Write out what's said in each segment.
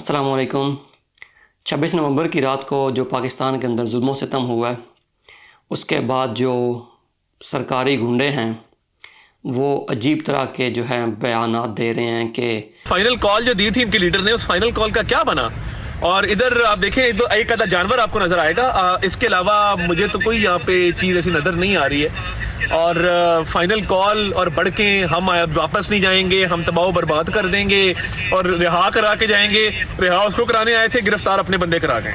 السلام علیکم۔ 26 نومبر کی رات کو جو پاکستان کے اندر ظلم و ستم ہوا ہے، اس کے بعد جو سرکاری گنڈے ہیں وہ عجیب طرح کے جو ہیں بیانات دے رہے ہیں کہ فائنل کال جو دی تھی ان کے لیڈر نے، اس فائنل کال کا کیا بنا؟ اور ادھر آپ دیکھیں ایک آدھا جانور آپ کو نظر آئے گا، اس کے علاوہ مجھے تو کوئی یہاں پہ چیز ایسی نظر نہیں آ رہی ہے۔ اور فائنل کال اور بڑھ کے ہم واپس نہیں جائیں گے، ہم تباہ و برباد کر دیں گے اور رہا کرا کے جائیں گے۔ رہا اس کو کرانے آئے تھے، گرفتار اپنے بندے کرا گئے۔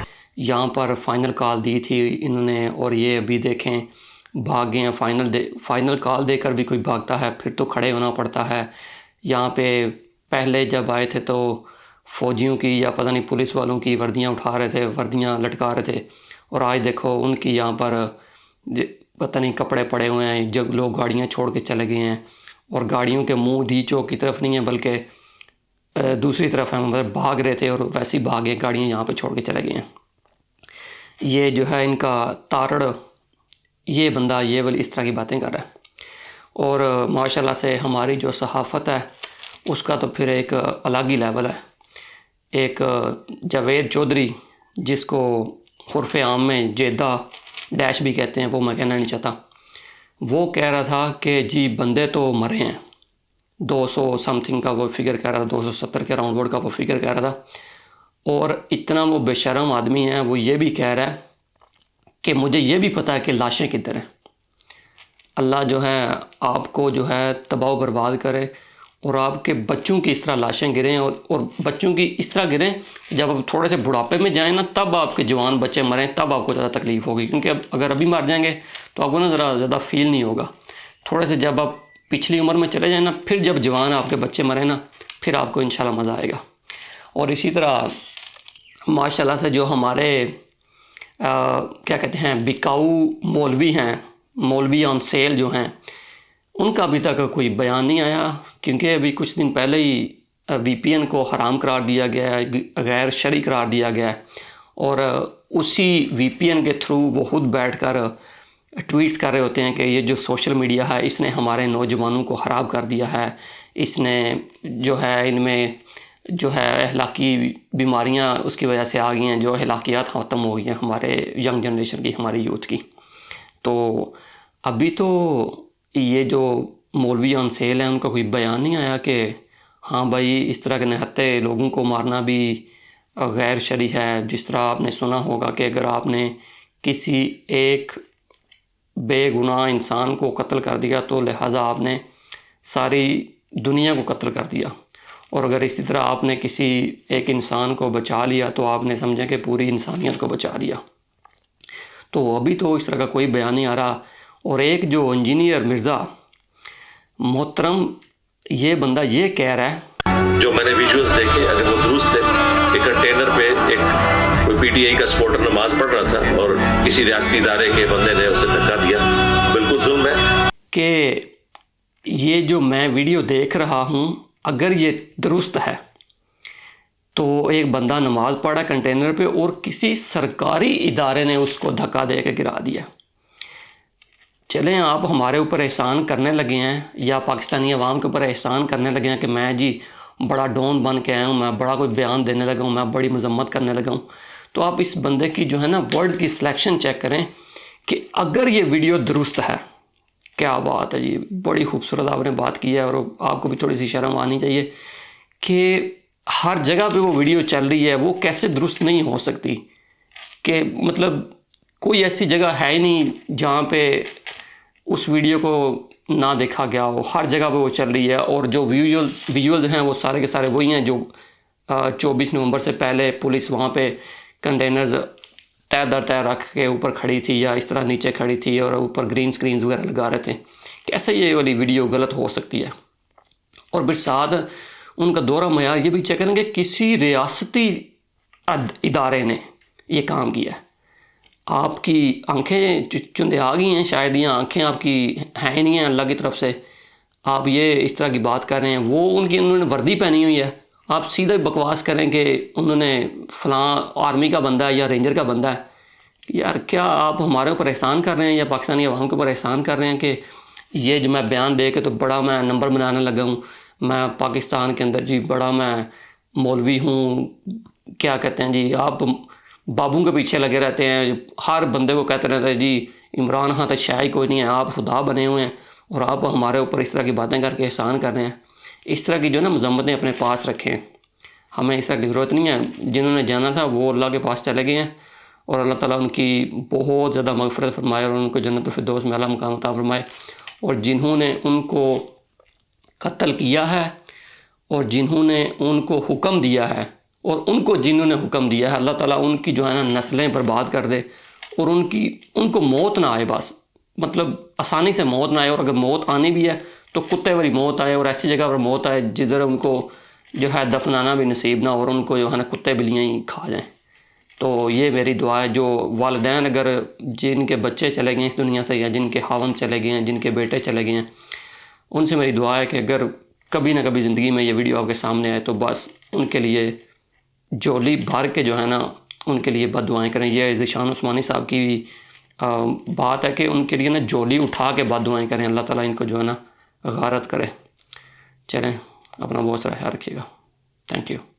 یہاں پر فائنل کال دی تھی انہوں نے، اور یہ ابھی دیکھیں بھاگ گئے ہیں۔ فائنل کال دے کر بھی کوئی بھاگتا ہے پھر تو کھڑے ہونا پڑتا ہے۔ یہاں پہ پہلے جب آئے تھے تو فوجیوں کی یا پتہ نہیں پولیس والوں کی وردیاں اٹھا رہے تھے، وردیاں لٹکا رہے تھے، اور آج دیکھو ان کی یہاں پر پتہ نہیں کپڑے پڑے ہوئے ہیں، جب لوگ گاڑیاں چھوڑ کے چلے گئے ہیں، اور گاڑیوں کے منہ ڈی چوک کی طرف نہیں ہیں بلکہ دوسری طرف ہیں، مطلب بھاگ رہے تھے اور ویسے ہی بھاگے، گاڑیاں یہاں پہ چھوڑ کے چلے گئے ہیں۔ یہ جو ہے ان کا تارڑ، یہ بندہ یہ والی اس طرح کی باتیں کر رہا ہے۔ اور ماشاءاللہ سے ہماری جو صحافت ہے اس کا تو پھر ایک الگ ہی لیول ہے۔ ایک جاوید چودھری، جس کو عرف عام میں جیدہ ڈیش بھی کہتے ہیں، وہ میں کہنا نہیں چاہتا، وہ کہہ رہا تھا کہ جی بندے تو مرے ہیں، 200 سم تھنگ کا وہ فگر کہہ رہا تھا، 270 کے راؤنڈ ورڈ کا وہ فگر کہہ رہا تھا۔ اور اتنا وہ بے شرم آدمی ہے، وہ یہ بھی کہہ رہا ہے کہ مجھے یہ بھی پتہ ہے کہ لاشیں کدھر ہیں۔ اللہ جو ہے آپ کو جو ہے تباہ و برباد کرے، اور آپ کے بچوں کی اس طرح لاشیں گریں، اور بچوں کی اس طرح گریں جب آپ تھوڑے سے بڑھاپے میں جائیں نا، تب آپ کے جوان بچے مریں، تب آپ کو زیادہ تکلیف ہوگی، کیونکہ اگر ابھی مر جائیں گے تو آپ کو نا ذرا زیادہ فیل نہیں ہوگا۔ تھوڑے سے جب آپ پچھلی عمر میں چلے جائیں نا، پھر جب جوان آپ کے بچے مریں نا، پھر آپ کو انشاءاللہ مزہ آئے گا۔ اور اسی طرح ماشاءاللہ سے جو ہمارے کیا کہتے ہیں بکاؤ مولوی ہیں، مولوی آن سیل جو ہیں، ان کا ابھی تک کوئی بیان نہیں آیا، کیونکہ ابھی کچھ دن پہلے ہی وی پی این کو حرام قرار دیا گیا ہے، غیر شرعی قرار دیا گیا ہے، اور اسی وی پی این کے تھرو وہ خود بیٹھ کر ٹویٹس کر رہے ہوتے ہیں کہ یہ جو سوشل میڈیا ہے اس نے ہمارے نوجوانوں کو خراب کر دیا ہے، اس نے جو ہے ان میں جو ہے اخلاقی بیماریاں اس کی وجہ سے آ گئی ہیں، جو اخلاقیات ختم ہو گئی ہیں ہمارے ینگ جنریشن کی، ہماری یوتھ کی۔ تو ابھی تو یہ جو مولوی آن سیل ہیں ان کا کوئی بیان نہیں آیا کہ ہاں بھائی اس طرح کے نہتے لوگوں کو مارنا بھی غیر شرعی ہے۔ جس طرح آپ نے سنا ہوگا کہ اگر آپ نے کسی ایک بے گناہ انسان کو قتل کر دیا تو لہٰذا آپ نے ساری دنیا کو قتل کر دیا، اور اگر اسی طرح آپ نے کسی ایک انسان کو بچا لیا تو آپ نے سمجھا کہ پوری انسانیت کو بچا لیا۔ تو ابھی تو اس طرح کا کوئی بیان نہیں آ رہا۔ اور ایک جو انجینئر مرزا محترم، یہ بندہ یہ کہہ رہا ہے، جو میں نے ویژولز دیکھے اگر وہ درست تھے، ایک کنٹینر پہ ایک کوئی پی ٹی آئی کا سپورٹر نماز پڑھ رہا تھا اور کسی ریاستی ادارے کے بندے نے اسے دھکا دیا، بالکل ظلم ہے کہ یہ جو میں ویڈیو دیکھ رہا ہوں اگر یہ درست ہے تو ایک بندہ نماز پڑھا کنٹینر پہ اور کسی سرکاری ادارے نے اس کو دھکا دے کے گرا دیا۔ چلیں آپ ہمارے اوپر احسان کرنے لگے ہیں، یا پاکستانی عوام کے اوپر احسان کرنے لگے ہیں کہ میں جی بڑا ڈون بن کے آیا ہوں، میں بڑا کوئی بیان دینے لگا ہوں، میں بڑی مذمت کرنے لگا ہوں، تو آپ اس بندے کی جو ہے نا ورڈ کی سلیکشن چیک کریں کہ اگر یہ ویڈیو درست ہے، کیا بات ہے جی، بڑی خوبصورت آپ نے بات کی ہے، اور آپ کو بھی تھوڑی سی شرم آنی چاہیے کہ ہر جگہ پہ وہ ویڈیو چل رہی ہے، وہ کیسے درست نہیں ہو سکتی؟ کہ مطلب کوئی ایسی جگہ ہے ہی نہیں جہاں پہ اس ویڈیو کو نہ دیکھا گیا ہو، ہر جگہ پہ وہ چل رہی ہے، اور جو ویژول ہیں وہ سارے کے سارے وہی ہیں جو 24 نومبر سے پہلے پولیس وہاں پہ کنٹینرز تہ در تہ رکھ کے اوپر کھڑی تھی یا اس طرح نیچے کھڑی تھی اور اوپر گرین سکرینز وغیرہ لگا رہے تھے۔ کیسے یہ والی ویڈیو غلط ہو سکتی ہے؟ اور پھر ساتھ ان کا دورہ معیار یہ بھی چیک کریں کہ کسی ریاستی ادارے نے یہ کام کیا ہے۔ آپ کی آنکھیں چندے آ گئی ہیں، شاید یہ آنکھیں آپ کی ہیں ہی نہیں ہیں اللہ کی طرف سے، آپ یہ اس طرح کی بات کر رہے ہیں۔ وہ انہوں نے وردی پہنی ہوئی ہے، آپ سیدھے بکواس کریں کہ انہوں نے فلاں آرمی کا بندہ ہے یا رینجر کا بندہ ہے۔ یار کیا آپ ہمارے اوپر احسان کر رہے ہیں یا پاکستانی عوام کے اوپر احسان کر رہے ہیں کہ یہ جو میں بیان دے کے تو بڑا میں نمبر بنانے لگا ہوں، میں پاکستان کے اندر جی بڑا میں مولوی ہوں، کیا کہتے ہیں جی، آپ بابوں کے پیچھے لگے رہتے ہیں، ہر بندے کو کہتے رہتے ہیں جی عمران خان تو شاید کوئی نہیں ہے، آپ خدا بنے ہوئے ہیں اور آپ ہمارے اوپر اس طرح کی باتیں کر کے احسان کر رہے ہیں. اس طرح کی جو نا مذمتیں اپنے پاس رکھیں. ہمیں اس طرح کی ضرورت نہیں ہے. جنہوں نے جانا تھا وہ اللہ کے پاس چلے گئے ہیں اور اللہ تعالیٰ ان کی بہت زیادہ مغفرت فرمائے اور ان کو جنت الفردوس میں اعلیٰ مقام عطا فرمائے. اور جنہوں نے ان کو قتل کیا ہے اور جنہوں نے ان کو حکم دیا ہے اور ان کو جنہوں نے حکم دیا ہے، اللہ تعالیٰ ان کی جو ہے نا نسلیں برباد کر دے اور ان کو موت نہ آئے. بس مطلب آسانی سے موت نہ آئے، اور اگر موت آنی بھی ہے تو کتے والی موت آئے اور ایسی جگہ پر موت آئے جدھر ان کو جو ہے دفنانا بھی نصیب نہ اور ان کو جو ہے نا کتے بلیاں ہی کھا جائیں. تو یہ میری دعا ہے. جو والدین اگر جن کے بچے چلے گئے ہیں اس دنیا سے، یا جن کے خاوند چلے گئے ہیں، جن کے بیٹے چلے گئے ہیں، ان سے میری دعا ہے کہ اگر کبھی نہ کبھی زندگی میں یہ ویڈیو آپ کے سامنے آئے تو بس ان کے لیے جولی بھر کے جو ہے نا ان کے لیے بد دعائیں کریں. یہ ذیشان عثمانی صاحب کی بات ہے کہ ان کے لیے نا جولی اٹھا کے بد دعائیں کریں. اللہ تعالیٰ ان کو جو ہے نا غارت کرے. چلیں، اپنا بہت سارا خیال رکھیے گا. Thank you.